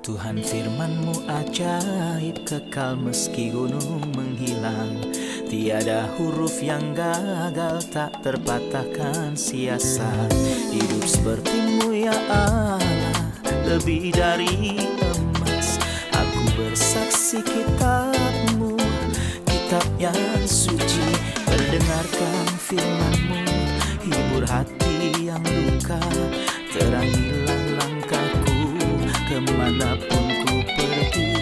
Tuhan firman-Mu ajaib, kekal meski gunung menghilang. Tiada huruf yang gagal, tak terpatahkan siasat. Hidup seperti-Mu ya Allah, lebih dari emas. Aku bersaksi kitab-Mu, kitab yang suci. Mendengarkan firman-Mu, hibur hati yang luka. Terangilah langkahku kemanapun ku pergi.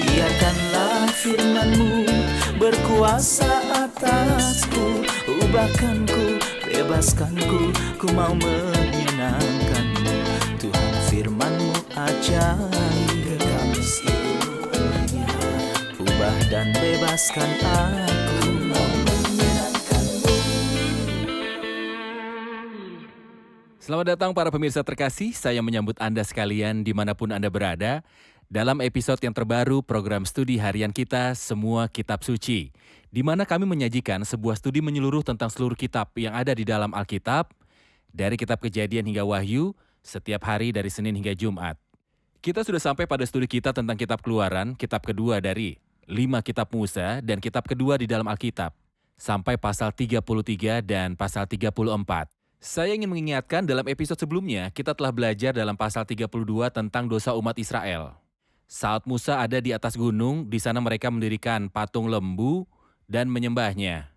Biarkanlah firman-Mu berkuasa atasku. Ubahkanku, bebaskanku, ku mau menyenangkan-Mu. Tuhan firman-Mu ajaib, kekal meski gunungnya. Ubah dan bebaskan aku, mau menyenangkan-Mu. Selamat datang para pemirsa terkasih, saya menyambut Anda sekalian dimanapun Anda berada dalam episode yang terbaru program studi harian kita Semua Kitab Suci, di mana kami menyajikan sebuah studi menyeluruh tentang seluruh kitab yang ada di dalam Alkitab, dari kitab Kejadian hingga Wahyu, setiap hari dari Senin hingga Jumat. Kita sudah sampai pada studi kita tentang kitab Keluaran, kitab kedua dari 5 kitab Musa dan kitab kedua di dalam Alkitab, sampai pasal 33 dan pasal 34. Saya ingin mengingatkan dalam episode sebelumnya, kita telah belajar dalam pasal 32 tentang dosa umat Israel. Saat Musa ada di atas gunung, di sana mereka mendirikan patung lembu dan menyembahnya.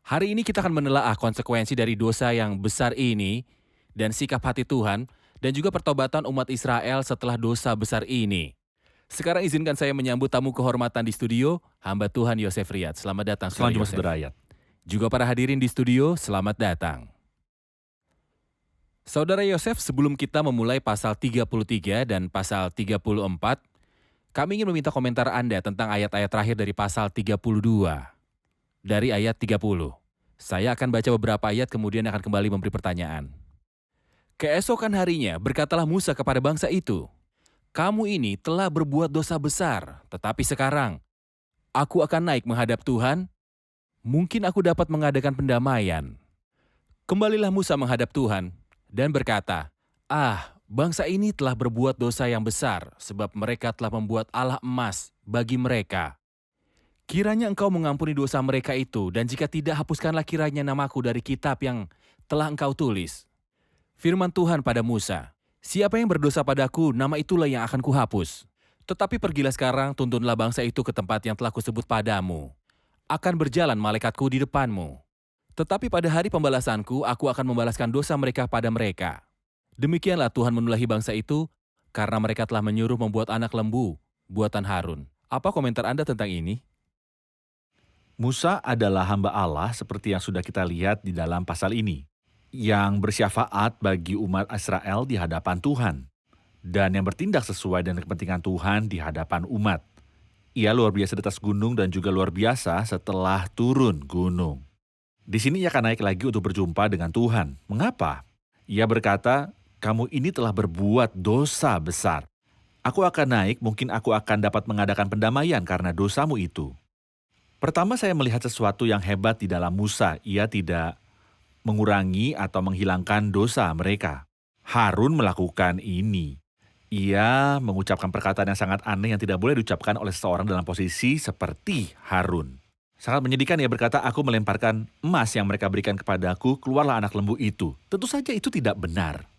Hari ini kita akan menelaah konsekuensi dari dosa yang besar ini dan sikap hati Tuhan dan juga pertobatan umat Israel setelah dosa besar ini. Sekarang izinkan saya menyambut tamu kehormatan di studio, hamba Tuhan Yosef Riyad. Selamat datang. Selamat Yosef. Saudara Riyad. Juga para hadirin di studio, selamat datang. Saudara Yosef, sebelum kita memulai pasal 33 dan pasal 34, kami ingin meminta komentar Anda tentang ayat-ayat terakhir dari pasal 32. Dari ayat 30. Saya akan baca beberapa ayat kemudian akan kembali memberi pertanyaan. Keesokan harinya berkatalah Musa kepada bangsa itu, "Kamu ini telah berbuat dosa besar, tetapi sekarang aku akan naik menghadap Tuhan. Mungkin aku dapat mengadakan pendamaian." Kembalilah Musa menghadap Tuhan dan berkata, bangsa ini telah berbuat dosa yang besar, sebab mereka telah membuat Allah emas bagi mereka. Kiranya engkau mengampuni dosa mereka itu, dan jika tidak, hapuskanlah kiranya namaku dari kitab yang telah engkau tulis. Firman Tuhan pada Musa, siapa yang berdosa padaku, nama itulah yang akan kuhapus. Tetapi pergilah sekarang, tuntunlah bangsa itu ke tempat yang telah kusebut padamu. Akan berjalan malaikatku di depanmu. Tetapi pada hari pembalasanku, aku akan membalaskan dosa mereka pada mereka. Demikianlah Tuhan menulahi bangsa itu, karena mereka telah menyuruh membuat anak lembu, buatan Harun. Apa komentar Anda tentang ini? Musa adalah hamba Allah seperti yang sudah kita lihat di dalam pasal ini, yang bersyafaat bagi umat Israel di hadapan Tuhan, dan yang bertindak sesuai dengan kepentingan Tuhan di hadapan umat. Ia luar biasa di atas gunung dan juga luar biasa setelah turun gunung. Di sini ia akan naik lagi untuk berjumpa dengan Tuhan. Mengapa? Ia berkata, kamu ini telah berbuat dosa besar. Aku akan naik, mungkin aku akan dapat mengadakan pendamaian karena dosamu itu. Pertama saya melihat sesuatu yang hebat di dalam Musa. Ia tidak mengurangi atau menghilangkan dosa mereka. Harun melakukan ini. Ia mengucapkan perkataan yang sangat aneh yang tidak boleh diucapkan oleh seseorang dalam posisi seperti Harun. Sangat menyedihkan, ia berkata, aku melemparkan emas yang mereka berikan kepadaku, keluarlah anak lembu itu. Tentu saja itu tidak benar.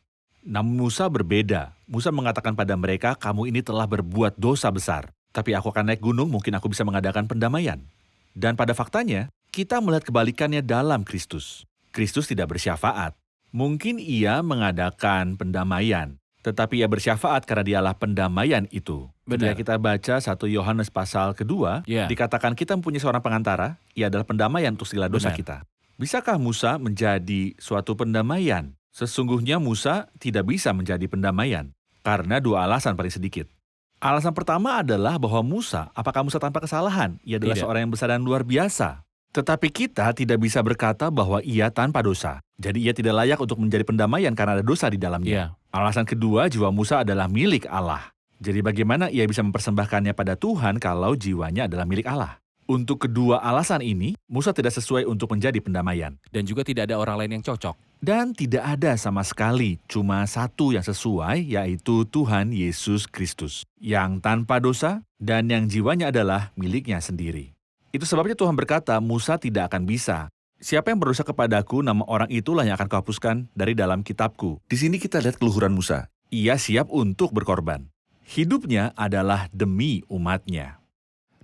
Namun Musa berbeda. Musa mengatakan pada mereka, kamu ini telah berbuat dosa besar. Tapi aku akan naik gunung, mungkin aku bisa mengadakan pendamaian. Dan pada faktanya, kita melihat kebalikannya dalam Kristus. Kristus tidak bersyafaat. Mungkin ia mengadakan pendamaian, tetapi ia bersyafaat karena dialah pendamaian itu. Ketika kita baca 1 Yohanes pasal kedua, dikatakan kita mempunyai seorang pengantara, ia adalah pendamaian untuk segala dosa kita. Bisakah Musa menjadi suatu pendamaian? Sesungguhnya Musa tidak bisa menjadi pendamaian, karena 2 alasan paling sedikit. Alasan pertama adalah bahwa Musa, apakah Musa tanpa kesalahan? Ia adalah seorang yang besar dan luar biasa. Tetapi kita tidak bisa berkata bahwa ia tanpa dosa. Jadi ia tidak layak untuk menjadi pendamaian karena ada dosa di dalamnya. Alasan kedua, jiwa Musa adalah milik Allah. Jadi bagaimana ia bisa mempersembahkannya pada Tuhan kalau jiwanya adalah milik Allah? Untuk kedua alasan ini, Musa tidak sesuai untuk menjadi pendamaian. Dan juga tidak ada orang lain yang cocok. Dan tidak ada sama sekali, cuma satu yang sesuai, yaitu Tuhan Yesus Kristus, yang tanpa dosa dan yang jiwanya adalah miliknya sendiri. Itu sebabnya Tuhan berkata, Musa tidak akan bisa. Siapa yang berdosa kepadaku, nama orang itulah yang akan kuhapuskan dari dalam kitabku. Di sini kita lihat keluhuran Musa. Ia siap untuk berkorban. Hidupnya adalah demi umatnya.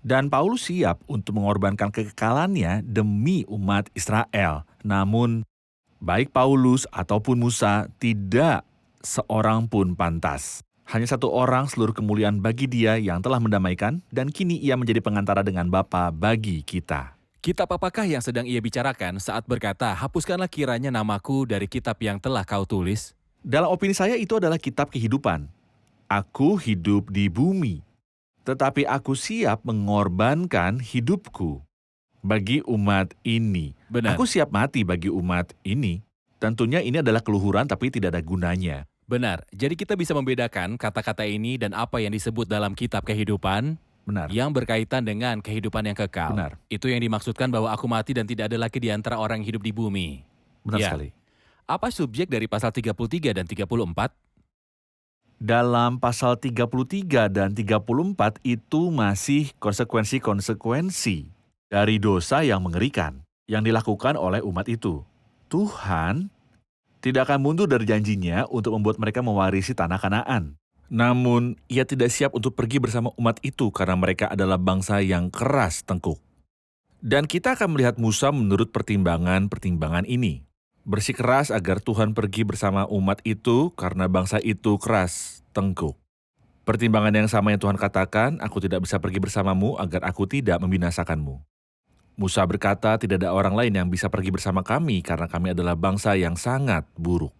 Dan Paulus siap untuk mengorbankan kekekalannya demi umat Israel. Namun, baik Paulus ataupun Musa, tidak seorang pun pantas. Hanya satu orang seluruh kemuliaan bagi dia yang telah mendamaikan, dan kini ia menjadi pengantara dengan Bapa bagi kita. Kitab apakah yang sedang ia bicarakan saat berkata, hapuskanlah kiranya namaku dari kitab yang telah kau tulis? Dalam opini saya itu adalah kitab kehidupan. Aku hidup di bumi, tetapi aku siap mengorbankan hidupku bagi umat ini. Benar. Aku siap mati bagi umat ini. Tentunya ini adalah keluhuran tapi tidak ada gunanya. Benar, jadi kita bisa membedakan kata-kata ini dan apa yang disebut dalam kitab kehidupan Benar. yang berkaitan dengan kehidupan yang kekal. Benar. Itu yang dimaksudkan bahwa aku mati dan tidak ada lagi di antara orang yang hidup di bumi. Benar Ya. sekali. Apa subjek dari pasal 33 dan 34? Dalam pasal 33 dan 34 itu masih konsekuensi-konsekuensi dari dosa yang mengerikan yang dilakukan oleh umat itu. Tuhan tidak akan mundur dari janjinya untuk membuat mereka mewarisi tanah Kanaan. Namun, ia tidak siap untuk pergi bersama umat itu karena mereka adalah bangsa yang keras tengkuk. Dan kita akan melihat Musa menurut pertimbangan-pertimbangan ini. Bersikeras agar Tuhan pergi bersama umat itu karena bangsa itu keras tengkuk. Pertimbangan yang sama yang Tuhan katakan, aku tidak bisa pergi bersamamu agar aku tidak membinasakanmu. Musa berkata, tidak ada orang lain yang bisa pergi bersama kami karena kami adalah bangsa yang sangat buruk.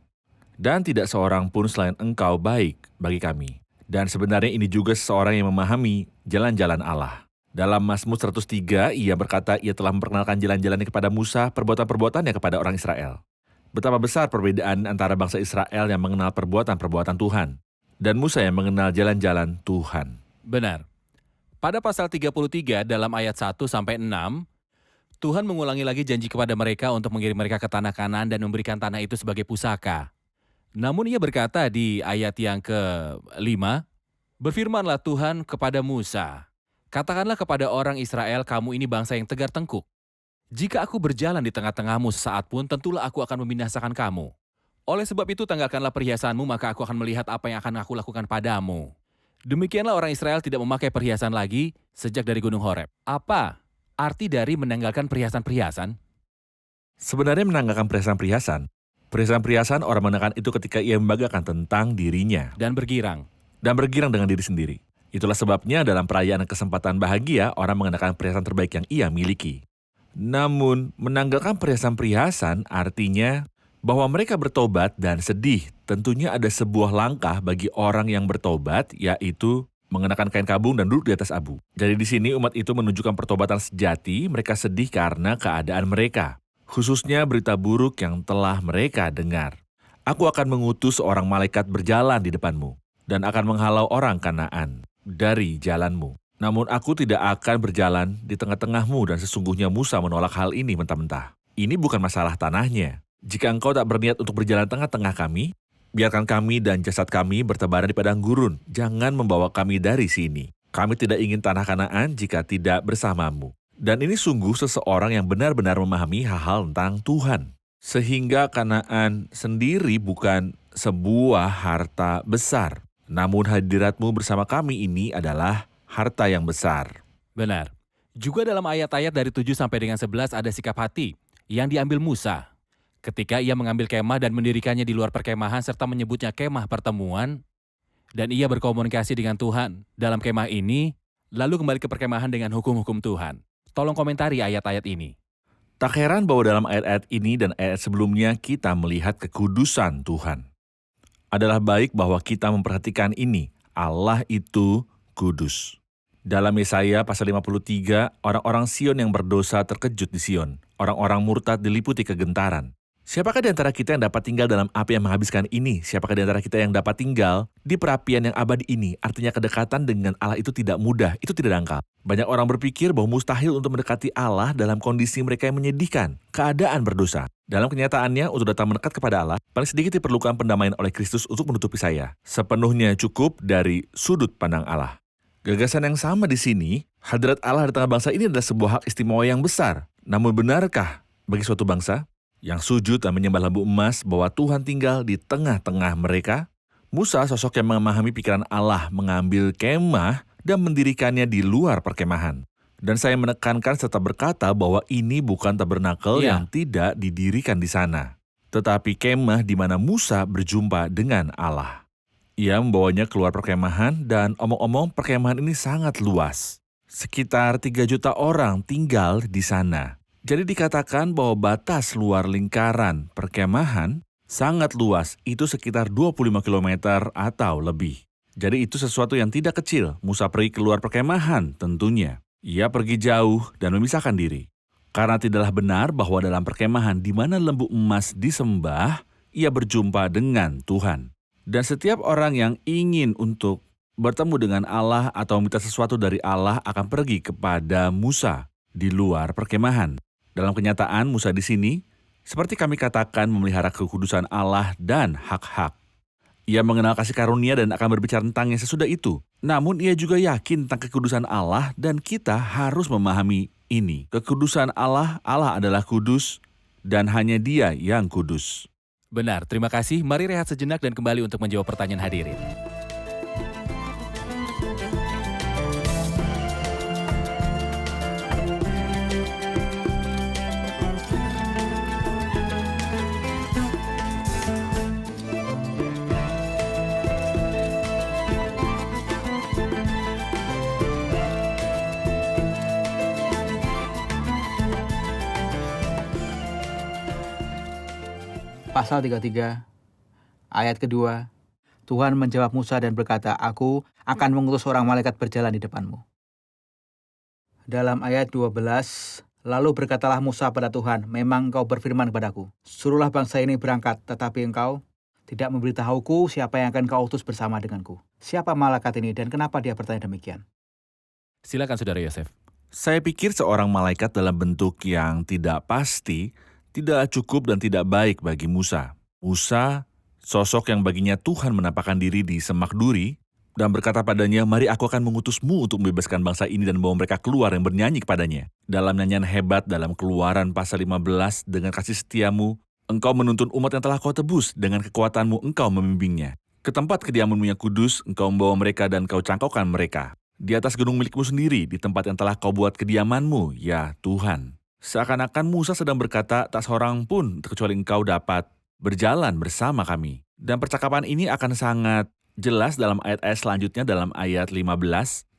Dan tidak seorang pun selain engkau baik bagi kami. Dan sebenarnya ini juga seseorang yang memahami jalan-jalan Allah. Dalam Mazmur 103, ia berkata ia telah memperkenalkan jalan-jalannya kepada Musa, perbuatan-perbuatannya kepada orang Israel. Betapa besar perbedaan antara bangsa Israel yang mengenal perbuatan-perbuatan Tuhan, dan Musa yang mengenal jalan-jalan Tuhan. Benar. Pada pasal 33 dalam ayat 1-6, Tuhan mengulangi lagi janji kepada mereka untuk mengirim mereka ke tanah Kanaan dan memberikan tanah itu sebagai pusaka. Namun ia berkata di ayat yang ke-5, berfirmanlah Tuhan kepada Musa, katakanlah kepada orang Israel, kamu ini bangsa yang tegar tengkuk. Jika aku berjalan di tengah-tengahmu sesaat pun, tentulah aku akan membinasakan kamu. Oleh sebab itu tanggalkanlah perhiasanmu, maka aku akan melihat apa yang akan aku lakukan padamu. Demikianlah orang Israel tidak memakai perhiasan lagi sejak dari Gunung Horeb. Apa arti dari menanggalkan perhiasan-perhiasan? Sebenarnya menanggalkan perhiasan-perhiasan orang menanggalkan itu ketika ia membanggakan tentang dirinya. Dan bergirang. Dan bergirang dengan diri sendiri. Itulah sebabnya dalam perayaan kesempatan bahagia, orang mengenakan perhiasan terbaik yang ia miliki. Namun, menanggalkan perhiasan-perhiasan artinya bahwa mereka bertobat dan sedih. Tentunya ada sebuah langkah bagi orang yang bertobat, yaitu mengenakan kain kabung dan duduk di atas abu. Jadi di sini umat itu menunjukkan pertobatan sejati, mereka sedih karena keadaan mereka. Khususnya berita buruk yang telah mereka dengar. Aku akan mengutus seorang malaikat berjalan di depanmu, dan akan menghalau orang Kanaan dari jalanmu. Namun aku tidak akan berjalan di tengah-tengahmu, dan sesungguhnya Musa menolak hal ini mentah-mentah. Ini bukan masalah tanahnya. Jika engkau tak berniat untuk berjalan tengah-tengah kami, biarkan kami dan jasad kami bertebaran di padang gurun. Jangan membawa kami dari sini. Kami tidak ingin tanah Kanaan jika tidak bersamamu. Dan ini sungguh seseorang yang benar-benar memahami hal-hal tentang Tuhan. Sehingga Kanaan sendiri bukan sebuah harta besar. Namun hadiratmu bersama kami ini adalah harta yang besar. Benar. Juga dalam ayat-ayat dari 7 sampai dengan 11 ada sikap hati yang diambil Musa. Ketika ia mengambil kemah dan mendirikannya di luar perkemahan serta menyebutnya kemah pertemuan, dan ia berkomunikasi dengan Tuhan dalam kemah ini, lalu kembali ke perkemahan dengan hukum-hukum Tuhan. Tolong komentari ayat-ayat ini. Tak heran bahwa dalam ayat-ayat ini dan ayat sebelumnya kita melihat kekudusan Tuhan. Adalah baik bahwa kita memperhatikan ini, Allah itu kudus. Dalam Yesaya pasal 53, orang-orang Sion yang berdosa terkejut di Sion. Orang-orang murtad diliputi kegentaran. Siapakah di antara kita yang dapat tinggal dalam api yang menghabiskan ini? Siapakah di antara kita yang dapat tinggal di perapian yang abadi ini? Artinya kedekatan dengan Allah itu tidak mudah, itu tidak dangkal. Banyak orang berpikir bahwa mustahil untuk mendekati Allah dalam kondisi mereka yang menyedihkan, keadaan berdosa. Dalam kenyataannya, untuk datang mendekat kepada Allah, paling sedikit diperlukan pendamaian oleh Kristus untuk menutupi saya. Sepenuhnya cukup dari sudut pandang Allah. Gagasan yang sama di sini, hadirat Allah di tengah bangsa ini adalah sebuah hak istimewa yang besar. Namun benarkah bagi suatu bangsa yang sujud dan menyembah lampu emas bahwa Tuhan tinggal di tengah-tengah mereka? Musa, sosok yang memahami pikiran Allah, mengambil kemah dan mendirikannya di luar perkemahan. Dan saya menekankan serta berkata bahwa ini bukan tabernakel yang tidak didirikan di sana, tetapi kemah di mana Musa berjumpa dengan Allah. Ia membawanya keluar perkemahan dan omong-omong perkemahan ini sangat luas. Sekitar 3 juta orang tinggal di sana. Jadi dikatakan bahwa batas luar lingkaran perkemahan sangat luas, itu sekitar 25 km atau lebih. Jadi itu sesuatu yang tidak kecil. Musa pergi keluar perkemahan tentunya. Ia pergi jauh dan memisahkan diri. Karena tidaklah benar bahwa dalam perkemahan di mana lembu emas disembah, ia berjumpa dengan Tuhan. Dan setiap orang yang ingin untuk bertemu dengan Allah atau minta sesuatu dari Allah akan pergi kepada Musa di luar perkemahan. Dalam kenyataan, Musa di sini, seperti kami katakan, memelihara kekudusan Allah dan hak-hak. Ia mengenal kasih karunia dan akan berbicara tentangnya sesudah itu. Namun ia juga yakin tentang kekudusan Allah dan kita harus memahami ini. Kekudusan Allah, Allah adalah kudus dan hanya Dia yang kudus. Benar, terima kasih. Mari rehat sejenak dan kembali untuk menjawab pertanyaan hadirin. Pasal 33, ayat kedua, Tuhan menjawab Musa dan berkata, Aku akan mengutus seorang malaikat berjalan di depanmu. Dalam ayat 12, lalu berkatalah Musa pada Tuhan, memang engkau berfirman kepadaku, suruhlah bangsa ini berangkat, tetapi engkau tidak memberitahuku siapa yang akan kau utus bersama denganku. Siapa malaikat ini dan kenapa dia bertanya demikian? Silakan Saudara Yosef. Saya pikir seorang malaikat dalam bentuk yang tidak pasti, tidak cukup dan tidak baik bagi Musa. Musa, sosok yang baginya Tuhan menampakkan diri di semak duri dan berkata padanya, mari aku akan mengutusmu untuk membebaskan bangsa ini dan membawa mereka keluar yang bernyanyi kepadanya. Dalam nyanyian hebat dalam Keluaran pasal 15, dengan kasih setiamu, engkau menuntun umat yang telah kau tebus, dengan kekuatanmu engkau membimbingnya. Ke tempat kediamanmu yang kudus, engkau membawa mereka dan kau cangkokkan mereka. Di atas gedung milikmu sendiri, di tempat yang telah kau buat kediamanmu, ya Tuhan. Seakan-akan Musa sedang berkata, tak seorang pun kecuali engkau dapat berjalan bersama kami. Dan percakapan ini akan sangat jelas dalam ayat-ayat selanjutnya dalam ayat 15.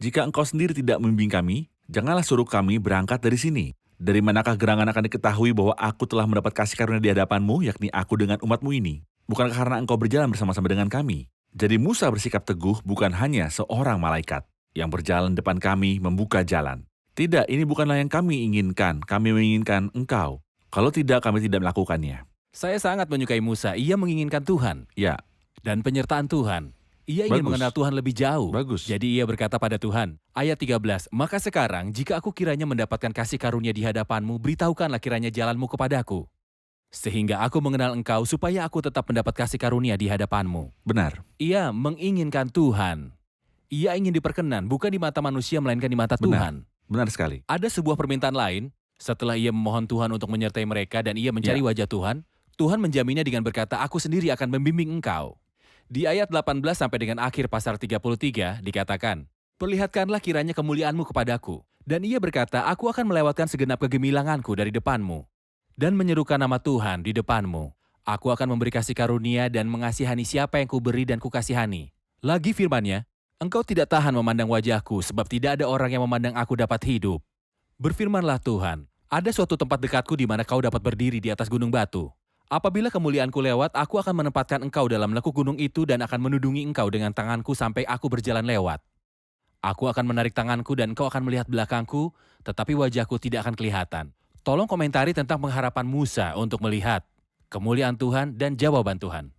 Jika engkau sendiri tidak membimbing kami, janganlah suruh kami berangkat dari sini. Dari manakah gerangan akan diketahui bahwa aku telah mendapat kasih karunia di hadapanmu, yakni aku dengan umatmu ini? Bukankah karena engkau berjalan bersama-sama dengan kami? Jadi Musa bersikap teguh bukan hanya seorang malaikat yang berjalan depan kami membuka jalan. Tidak, ini bukanlah yang kami inginkan. Kami menginginkan engkau. Kalau tidak, kami tidak melakukannya. Saya sangat menyukai Musa. Ia menginginkan Tuhan. Ya. Dan penyertaan Tuhan. Ia ingin mengenal Tuhan lebih jauh. Bagus. Jadi ia berkata pada Tuhan, ayat 13, maka sekarang jika aku kiranya mendapatkan kasih karunia di hadapanmu, beritahukanlah kiranya jalanmu kepadaku. Sehingga aku mengenal engkau supaya aku tetap mendapat kasih karunia di hadapanmu. Benar. Ia menginginkan Tuhan. Ia ingin diperkenan, bukan di mata manusia, melainkan di mata Tuhan. Benar sekali. Ada sebuah permintaan lain, setelah ia memohon Tuhan untuk menyertai mereka dan ia mencari wajah Tuhan, Tuhan menjaminnya dengan berkata, aku sendiri akan membimbing engkau. Di ayat 18 sampai dengan akhir pasal 33 dikatakan, perlihatkanlah kiranya kemuliaanmu kepadaku. Dan ia berkata, aku akan melewatkan segenap kegemilanganku dari depanmu. Dan menyerukan nama Tuhan di depanmu. Aku akan memberi kasih karunia dan mengasihani siapa yang kuberi dan kukasihani. Lagi firman-Nya, engkau tidak tahan memandang wajahku, sebab tidak ada orang yang memandang aku dapat hidup. Berfirmanlah Tuhan, ada suatu tempat dekatku di mana kau dapat berdiri di atas gunung batu. Apabila kemuliaanku lewat, aku akan menempatkan engkau dalam lekuk gunung itu dan akan menudungi engkau dengan tanganku sampai aku berjalan lewat. Aku akan menarik tanganku dan engkau akan melihat belakangku, tetapi wajahku tidak akan kelihatan. Tolong komentari tentang pengharapan Musa untuk melihat. kemuliaan Tuhan, dan jawaban Tuhan.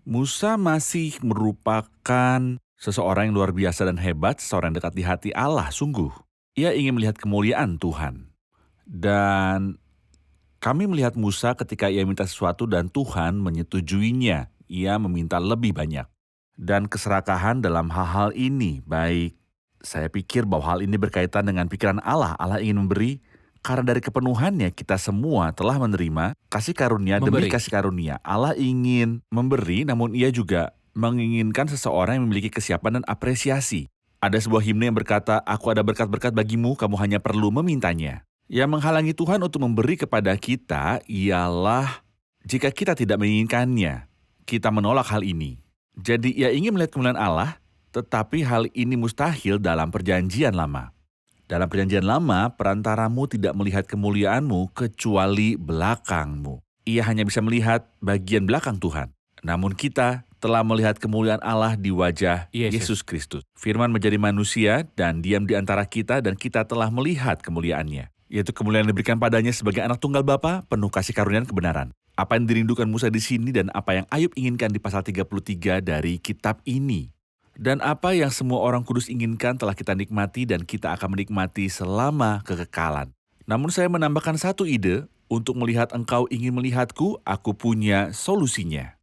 Musa masih merupakan seseorang yang luar biasa dan hebat, seseorang yang dekat di hati Allah, sungguh. Ia ingin melihat kemuliaan Tuhan. Dan kami melihat Musa ketika ia minta sesuatu dan Tuhan menyetujuinya. Ia meminta lebih banyak. Dan keserakahan dalam hal-hal ini, baik saya pikir bahwa hal ini berkaitan dengan pikiran Allah. Allah ingin memberi, karena dari kepenuhannya kita semua telah menerima kasih karunia demi kasih karunia. Allah ingin memberi, namun ia juga menginginkan seseorang yang memiliki kesiapan dan apresiasi. Ada sebuah himne yang berkata, "Aku ada berkat-berkat bagimu, kamu hanya perlu memintanya." Yang menghalangi Tuhan untuk memberi kepada kita ialah jika kita tidak menginginkannya, kita menolak hal ini. Jadi ia ingin melihat kemuliaan Allah, tetapi hal ini mustahil dalam perjanjian lama. Dalam perjanjian lama, perantaramu tidak melihat kemuliaanmu kecuali belakangmu. Ia hanya bisa melihat bagian belakang Tuhan. Namun kita telah melihat kemuliaan Allah di wajah Yesus Kristus. Firman menjadi manusia dan diam di antara kita dan kita telah melihat kemuliaannya. Yaitu kemuliaan yang diberikan padanya sebagai anak tunggal Bapa, penuh kasih karunia dan kebenaran. Apa yang dirindukan Musa di sini dan apa yang Ayub inginkan di pasal 33 dari kitab ini. Dan apa yang semua orang kudus inginkan telah kita nikmati dan kita akan menikmati selama kekekalan. Namun saya menambahkan satu ide, untuk melihat engkau ingin melihatku, aku punya solusinya.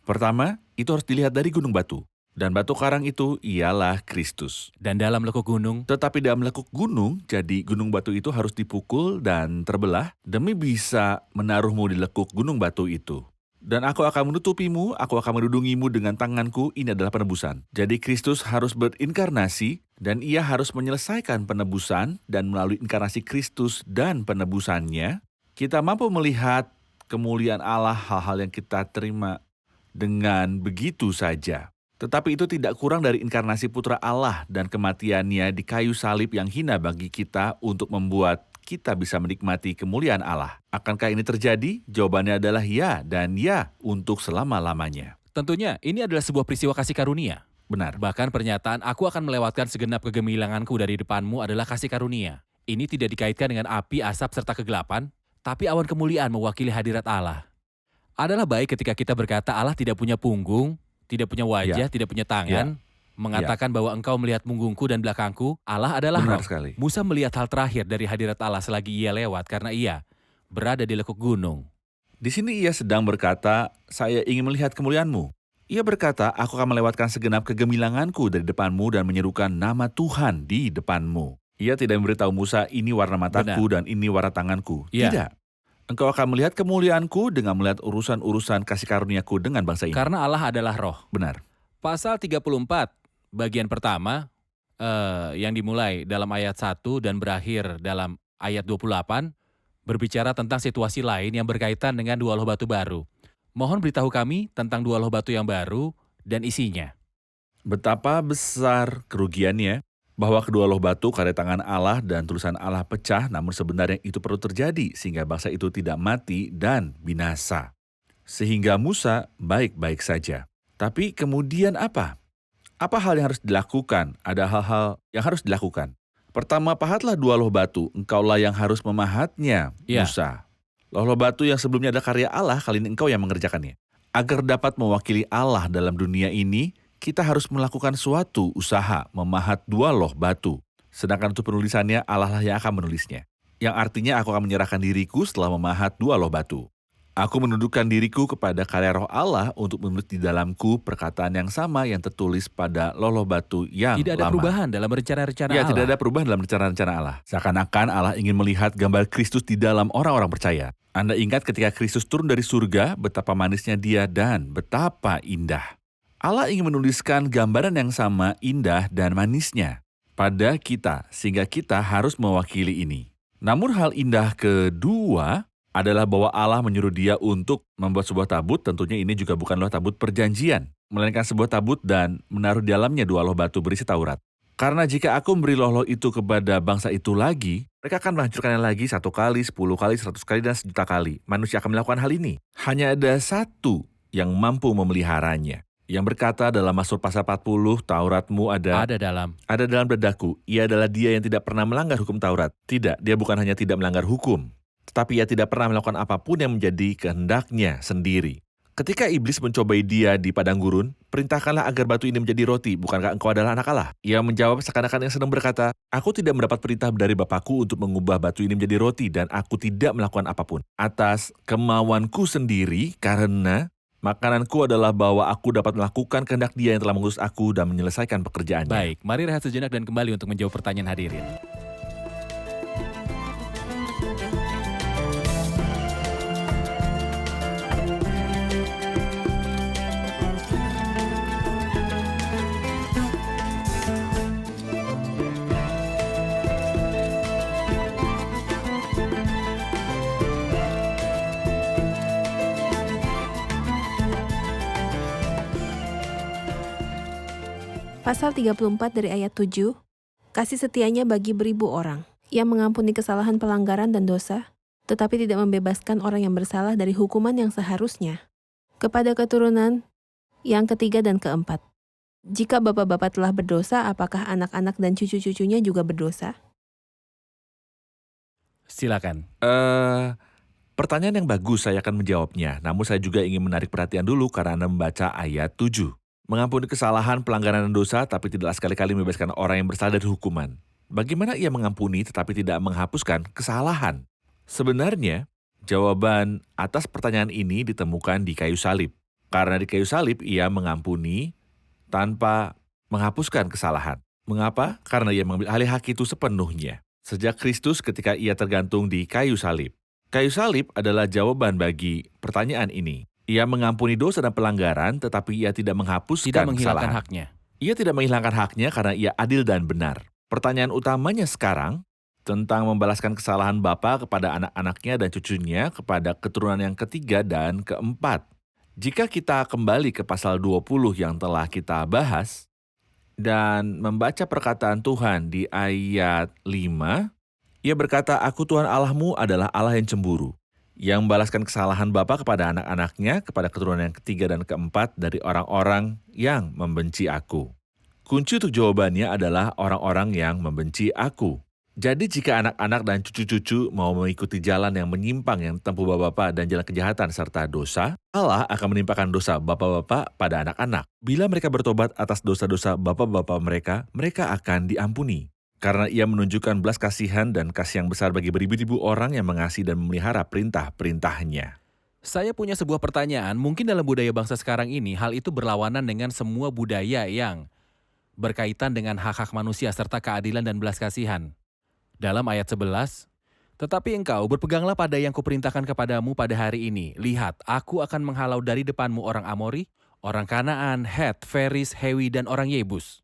Pertama, itu harus dilihat dari gunung batu. Dan batu karang itu ialah Kristus. Dan dalam lekuk gunung, Tetapi dalam lekuk gunung, jadi gunung batu itu harus dipukul dan terbelah demi bisa menaruhmu di lekuk gunung batu itu. Dan aku akan menutupimu, aku akan melindungimu dengan tanganku, ini adalah penebusan. Jadi Kristus harus berinkarnasi dan ia harus menyelesaikan penebusan dan melalui inkarnasi Kristus dan penebusannya, kita mampu melihat kemuliaan Allah, hal-hal yang kita terima dengan begitu saja. Tetapi itu tidak kurang dari inkarnasi Putra Allah dan kematiannya di kayu salib yang hina bagi kita untuk membuat kita bisa menikmati kemuliaan Allah. Akankah ini terjadi? Jawabannya adalah ya dan ya untuk selama-lamanya. tentunya ini adalah sebuah peristiwa kasih karunia. Benar. Bahkan pernyataan aku akan melewatkan segenap kegemilanganku dari depanmu adalah kasih karunia. Ini tidak dikaitkan dengan api, asap, serta kegelapan, tapi awan kemuliaan mewakili hadirat Allah. Adalah baik ketika kita berkata Allah tidak punya punggung, tidak punya wajah, tidak punya tangan, mengatakan bahwa engkau melihat punggungku dan belakangku, Allah adalah Benar roh. sekali. Musa melihat hal terakhir dari hadirat Allah selagi ia lewat karena ia berada di lekuk gunung. Di sini ia sedang berkata, saya ingin melihat kemuliaanmu. Ia berkata, aku akan melewatkan segenap kegemilanganku dari depanmu dan menyerukan nama Tuhan di depanmu. Ia tidak memberitahu Musa, ini warna mataku dan ini warna tanganku. Ya. Tidak. Engkau akan melihat kemuliaanku dengan melihat urusan-urusan kasih karuniaku dengan bangsa ini. Karena Allah adalah roh. Benar. Pasal 34, bagian pertama, yang dimulai dalam ayat 1 dan berakhir dalam ayat 28, berbicara tentang situasi lain yang berkaitan dengan dua loh batu baru. Mohon beritahu kami tentang dua loh batu yang baru dan isinya. Betapa besar kerugiannya bahwa kedua loh batu karya tangan Allah dan tulisan Allah pecah, namun sebenarnya itu perlu terjadi sehingga bangsa itu tidak mati dan binasa. Sehingga Musa baik-baik saja. Tapi kemudian apa? Apa hal yang harus dilakukan? Ada hal-hal yang harus dilakukan. Pertama, pahatlah dua loh batu, engkaulah yang harus memahatnya, Musa. Loh batu yang sebelumnya ada karya Allah, kali ini engkau yang mengerjakannya. Agar dapat mewakili Allah dalam dunia ini, kita harus melakukan suatu usaha memahat dua loh batu. Sedangkan untuk penulisannya, Allah lah yang akan menulisnya. Yang artinya aku akan menyerahkan diriku setelah memahat dua loh batu. Aku menundukkan diriku kepada karya roh Allah untuk menulis di dalamku perkataan yang sama yang tertulis pada loh batu yang Tidak ada lama. perubahan dalam rencana-rencana Allah. Tidak ada perubahan dalam rencana-rencana Allah. Seakan-akan Allah ingin melihat gambar Kristus di dalam orang-orang percaya. Anda ingat ketika Kristus turun dari surga, betapa manisnya dia dan betapa indah. Allah ingin menuliskan gambaran yang sama indah dan manisnya pada kita, sehingga kita harus mewakili ini. Namun hal indah kedua adalah bahwa Allah menyuruh dia untuk membuat sebuah tabut, tentunya ini juga bukanlah tabut perjanjian, melainkan sebuah tabut dan menaruh di dalamnya dua loh batu berisi Taurat. Karena jika aku memberi loh-loh itu kepada bangsa itu lagi, mereka akan menghancurkannya lagi 1 kali, 10 kali, 100 kali, dan 1.000.000 kali. Manusia akan melakukan hal ini. Hanya ada satu yang mampu memeliharanya. Yang berkata dalam Mazmur pasal 40, Tauratmu ada dalam dadaku. Ia adalah dia yang tidak pernah melanggar hukum Taurat. Tidak, dia bukan hanya tidak melanggar hukum. tetapi ia tidak pernah melakukan apapun yang menjadi kehendaknya sendiri. Ketika iblis mencobai dia di padang gurun, perintahkanlah agar batu ini menjadi roti, bukankah engkau adalah anak Allah? Ia menjawab seakan-akan yang sedang berkata, aku tidak mendapat perintah dari Bapakku untuk mengubah batu ini menjadi roti, dan aku tidak melakukan apapun atas kemauanku sendiri, karena makananku adalah bahwa aku dapat melakukan kehendak Dia yang telah mengutus aku dan menyelesaikan pekerjaannya. Baik, mari rehat sejenak dan kembali untuk menjawab pertanyaan hadirin. Pasal 34 dari ayat 7, kasih setianya bagi beribu orang, yang mengampuni kesalahan pelanggaran dan dosa, tetapi tidak membebaskan orang yang bersalah dari hukuman yang seharusnya. Kepada keturunan yang ketiga dan keempat. Jika bapak-bapak telah berdosa, apakah anak-anak dan cucu-cucunya juga berdosa? Silakan. Pertanyaan yang bagus, saya akan menjawabnya. Namun saya juga ingin menarik perhatian dulu karena Anda membaca ayat 7. Mengampuni kesalahan, pelanggaran dan dosa, tapi tidaklah sekali-kali membebaskan orang yang bersalah dari hukuman. Bagaimana ia mengampuni tetapi tidak menghapuskan kesalahan? Sebenarnya, jawaban atas pertanyaan ini ditemukan di kayu salib. Karena di kayu salib ia mengampuni tanpa menghapuskan kesalahan. Mengapa? Karena ia mengambil alih hak itu sepenuhnya. Sejak Kristus ketika ia tergantung di kayu salib. Kayu salib adalah jawaban bagi pertanyaan ini. Ia mengampuni dosa dan pelanggaran, tetapi ia tidak menghapuskan Tidak menghilangkan kesalahan. haknya. Ia tidak menghilangkan haknya karena ia adil dan benar. Pertanyaan utamanya sekarang tentang membalaskan kesalahan bapa kepada anak-anaknya dan cucunya kepada keturunan yang ketiga dan keempat. Jika kita kembali ke pasal 20 yang telah kita bahas dan membaca perkataan Tuhan di ayat 5, ia berkata, aku Tuhan Allahmu adalah Allah yang cemburu, yang membalaskan kesalahan bapa kepada anak-anaknya, kepada keturunan yang ketiga dan keempat dari orang-orang yang membenci aku. Kunci untuk jawabannya adalah orang-orang yang membenci aku. Jadi jika anak-anak dan cucu-cucu mau mengikuti jalan yang menyimpang yang ditempuh bapak-bapak dan jalan kejahatan serta dosa, Allah akan menimpakan dosa bapak-bapak pada anak-anak. Bila mereka bertobat atas dosa-dosa bapak-bapak mereka, mereka akan diampuni. Karena ia menunjukkan belas kasihan dan kasih yang besar bagi beribu-ribu orang yang mengasihi dan memelihara perintah-perintahnya. Saya punya sebuah pertanyaan, mungkin dalam budaya bangsa sekarang ini, hal itu berlawanan dengan semua budaya yang berkaitan dengan hak-hak manusia serta keadilan dan belas kasihan. Dalam ayat 11, tetapi engkau berpeganglah pada yang kuperintahkan kepadamu pada hari ini. Lihat, aku akan menghalau dari depanmu orang Amori, orang Kanaan, Het, Feris, Hewi, dan orang Yebus.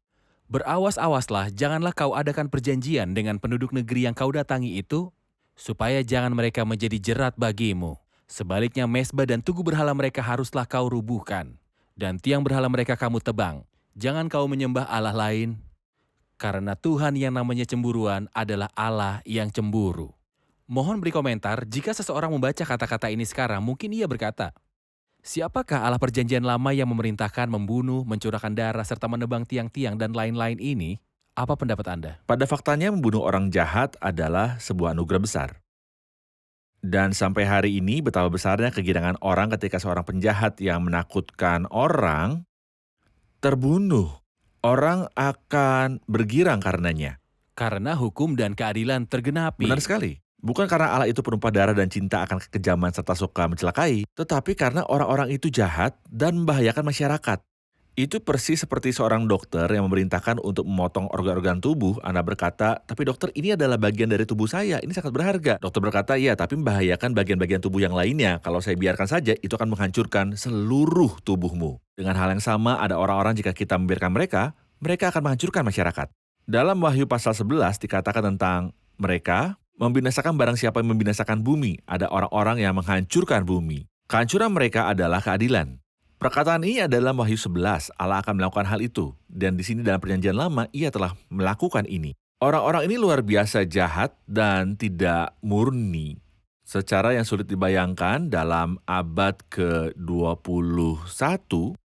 Berawas-awaslah, janganlah kau adakan perjanjian dengan penduduk negeri yang kau datangi itu, supaya jangan mereka menjadi jerat bagimu. Sebaliknya mezbah dan tugu berhala mereka haruslah kau rubuhkan, dan tiang berhala mereka kamu tebang. Jangan kau menyembah Allah lain, karena Tuhan yang namanya cemburuan adalah Allah yang cemburu. Mohon beri komentar, jika seseorang membaca kata-kata ini sekarang, mungkin ia berkata, siapakah Allah perjanjian lama yang memerintahkan membunuh, mencurahkan darah, serta menebang tiang-tiang dan lain-lain ini? Apa pendapat Anda? Pada faktanya membunuh orang jahat adalah sebuah anugerah besar. Dan sampai hari ini betapa besarnya kegirangan orang ketika seorang penjahat yang menakutkan orang terbunuh. Orang akan bergirang karenanya. Karena hukum dan keadilan tergenapi. Benar sekali. Bukan karena Allah itu penumpah darah dan cinta akan kekejaman serta suka mencelakai, tetapi karena orang-orang itu jahat dan membahayakan masyarakat. Itu persis seperti seorang dokter yang memerintahkan untuk memotong organ-organ tubuh. Anda berkata, tapi dokter, ini adalah bagian dari tubuh saya, ini sangat berharga. Dokter berkata, iya, tapi membahayakan bagian-bagian tubuh yang lainnya. Kalau saya biarkan saja, itu akan menghancurkan seluruh tubuhmu. Dengan hal yang sama, ada orang-orang jika kita membiarkan mereka akan menghancurkan masyarakat. Dalam Wahyu pasal 11 dikatakan tentang mereka membinasakan barang siapa yang membinasakan bumi. Ada orang-orang yang menghancurkan bumi. Kehancuran mereka adalah keadilan. Perkataan ini adalah Wahyu 11, Allah akan melakukan hal itu. Dan di sini dalam perjanjian lama, ia telah melakukan ini. Orang-orang ini luar biasa jahat dan tidak murni. Secara yang sulit dibayangkan dalam abad ke-21,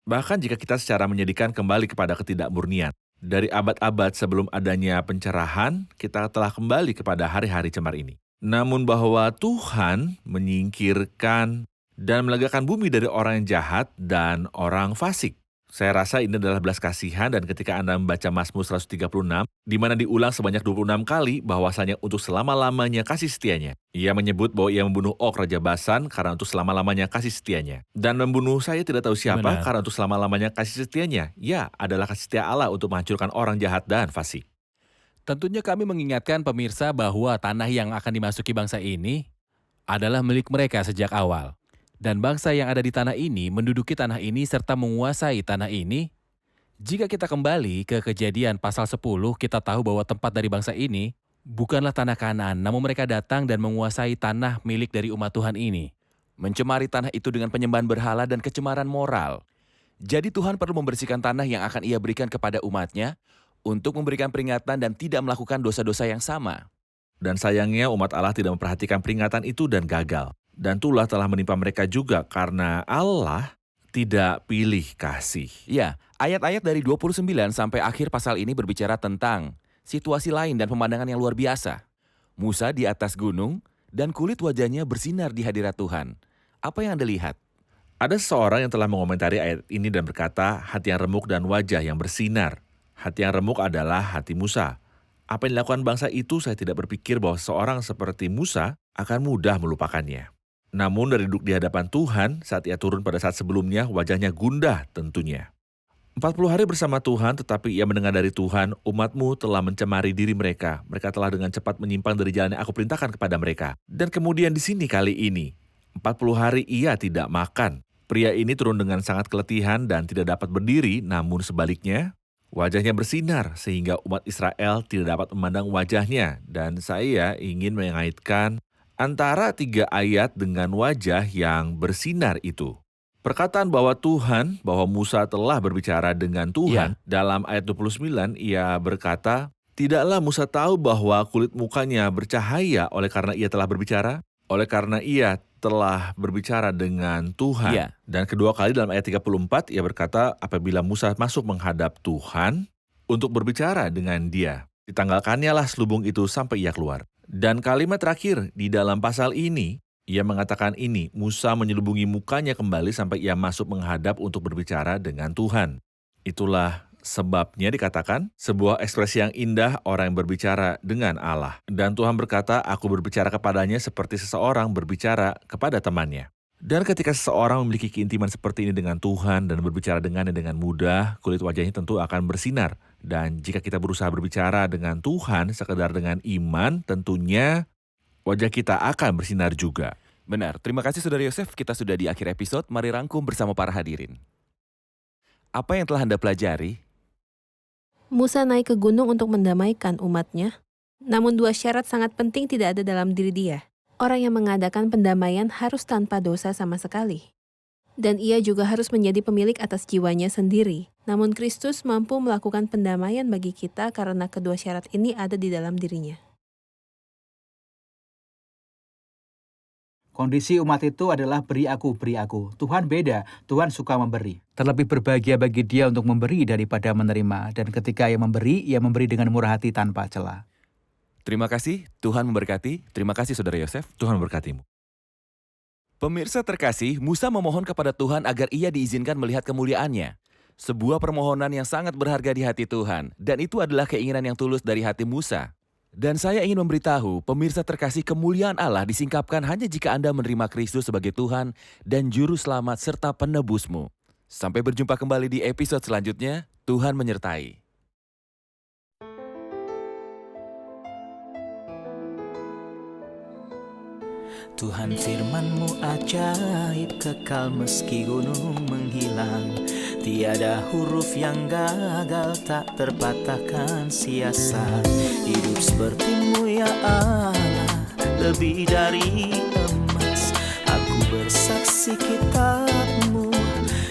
bahkan jika kita secara menyedihkan kembali kepada ketidakmurnian. Dari abad-abad sebelum adanya pencerahan, kita telah kembali kepada hari-hari cemar ini. namun bahwa Tuhan menyingkirkan dan melegakan bumi dari orang yang jahat dan orang fasik. Saya rasa ini adalah belas kasihan, dan ketika Anda membaca Mazmur 136, di mana diulang sebanyak 26 kali bahwasanya untuk selama-lamanya kasih setianya. Ia menyebut bahwa ia membunuh Og Raja Basan karena untuk selama-lamanya kasih setianya. Dan membunuh saya tidak tahu siapa Benar. karena untuk selama-lamanya kasih setianya. Ya, adalah kasih setia Allah untuk menghancurkan orang jahat dan fasik. Tentunya kami mengingatkan pemirsa bahwa tanah yang akan dimasuki bangsa ini adalah milik mereka sejak awal. Dan bangsa yang ada di tanah ini menduduki tanah ini serta menguasai tanah ini. Jika kita kembali ke Kejadian pasal 10, kita tahu bahwa tempat dari bangsa ini bukanlah tanah Kanaan, namun mereka datang dan menguasai tanah milik dari umat Tuhan ini. Mencemari tanah itu dengan penyembahan berhala dan kecemaran moral. Jadi Tuhan perlu membersihkan tanah yang akan ia berikan kepada umatnya untuk memberikan peringatan dan tidak melakukan dosa-dosa yang sama. Dan sayangnya umat Allah tidak memperhatikan peringatan itu dan gagal. Dan itulah telah menimpa mereka juga karena Allah tidak pilih kasih. Ya, ayat-ayat dari 29 sampai akhir pasal ini berbicara tentang situasi lain dan pemandangan yang luar biasa. Musa di atas gunung dan kulit wajahnya bersinar di hadirat Tuhan. Apa yang Anda lihat? Ada seseorang yang telah mengomentari ayat ini dan berkata, hati yang remuk dan wajah yang bersinar. Hati yang remuk adalah hati Musa. Apa yang dilakukan bangsa itu, saya tidak berpikir bahwa seorang seperti Musa akan mudah melupakannya. Namun dari duduk di hadapan Tuhan, saat ia turun pada saat sebelumnya, wajahnya gundah tentunya. 40 hari bersama Tuhan, tetapi ia mendengar dari Tuhan, umatmu telah mencemari diri mereka. Mereka telah dengan cepat menyimpang dari jalan yang aku perintahkan kepada mereka. Dan kemudian di sini kali ini, 40 hari ia tidak makan. Pria ini turun dengan sangat keletihan dan tidak dapat berdiri, namun sebaliknya, wajahnya bersinar sehingga umat Israel tidak dapat memandang wajahnya. Dan saya ingin mengaitkan antara 3 ayat dengan wajah yang bersinar itu. Perkataan bahwa Musa telah berbicara dengan Tuhan, dalam ayat 29 ia berkata, tidaklah Musa tahu bahwa kulit mukanya bercahaya oleh karena ia telah berbicara? Oleh karena ia telah berbicara dengan Tuhan. Iya. Dan kedua kali dalam ayat 34 ia berkata, apabila Musa masuk menghadap Tuhan untuk berbicara dengan dia, ditanggalkannya lah selubung itu sampai ia keluar. Dan kalimat terakhir di dalam pasal ini, ia mengatakan ini, Musa menyelubungi mukanya kembali sampai ia masuk menghadap untuk berbicara dengan Tuhan. Itulah sebabnya dikatakan sebuah ekspresi yang indah orang yang berbicara dengan Allah. Dan Tuhan berkata, aku berbicara kepadanya seperti seseorang berbicara kepada temannya. Dan ketika seseorang memiliki keintiman seperti ini dengan Tuhan dan berbicara dengannya dengan mudah, kulit wajahnya tentu akan bersinar. Dan jika kita berusaha berbicara dengan Tuhan sekedar dengan iman, tentunya wajah kita akan bersinar juga. Benar, terima kasih Saudara Yosef, kita sudah di akhir episode, mari rangkum bersama para hadirin. Apa yang telah Anda pelajari? Musa naik ke gunung untuk mendamaikan umatnya. Namun 2 syarat sangat penting tidak ada dalam diri dia. Orang yang mengadakan pendamaian harus tanpa dosa sama sekali. Dan ia juga harus menjadi pemilik atas jiwanya sendiri. Namun Kristus mampu melakukan pendamaian bagi kita karena kedua syarat ini ada di dalam dirinya. Kondisi umat itu adalah beri aku, beri aku. Tuhan beda, Tuhan suka memberi. Terlebih berbahagia bagi dia untuk memberi daripada menerima. Dan ketika ia memberi dengan murah hati tanpa celah. Terima kasih, Tuhan memberkati. Terima kasih Saudara Yosef. Tuhan memberkatimu. Pemirsa terkasih, Musa memohon kepada Tuhan agar ia diizinkan melihat kemuliaannya. Sebuah permohonan yang sangat berharga di hati Tuhan. Dan itu adalah keinginan yang tulus dari hati Musa. Dan saya ingin memberitahu, pemirsa terkasih, kemuliaan Allah disingkapkan hanya jika Anda menerima Kristus sebagai Tuhan dan Juru Selamat serta penebusmu. Sampai berjumpa kembali di episode selanjutnya. Tuhan menyertai. Tuhan firman-Mu ajaib, kekal meski gunung menghilang. Tiada huruf yang gagal, tak terpatahkan sia-sia. Hidup seperti-Mu ya Allah, lebih dari emas. Aku bersaksi kitab-Mu,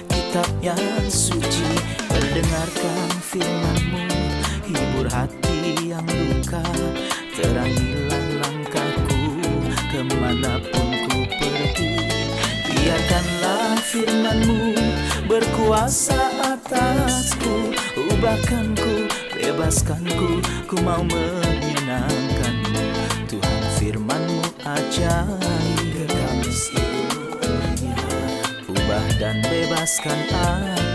kitab yang suci. Mendengarkan firman-Mu, hibur hati yang luka. Terangilah langkahku kemanapun ku pergi. Biarkanlah firman-Mu berkuasa atasku. Ubahkanku, bebaskanku, ku mau menyenangkan-Mu. Tuhan firman-Mu ajaib, ubah dan bebaskan aku.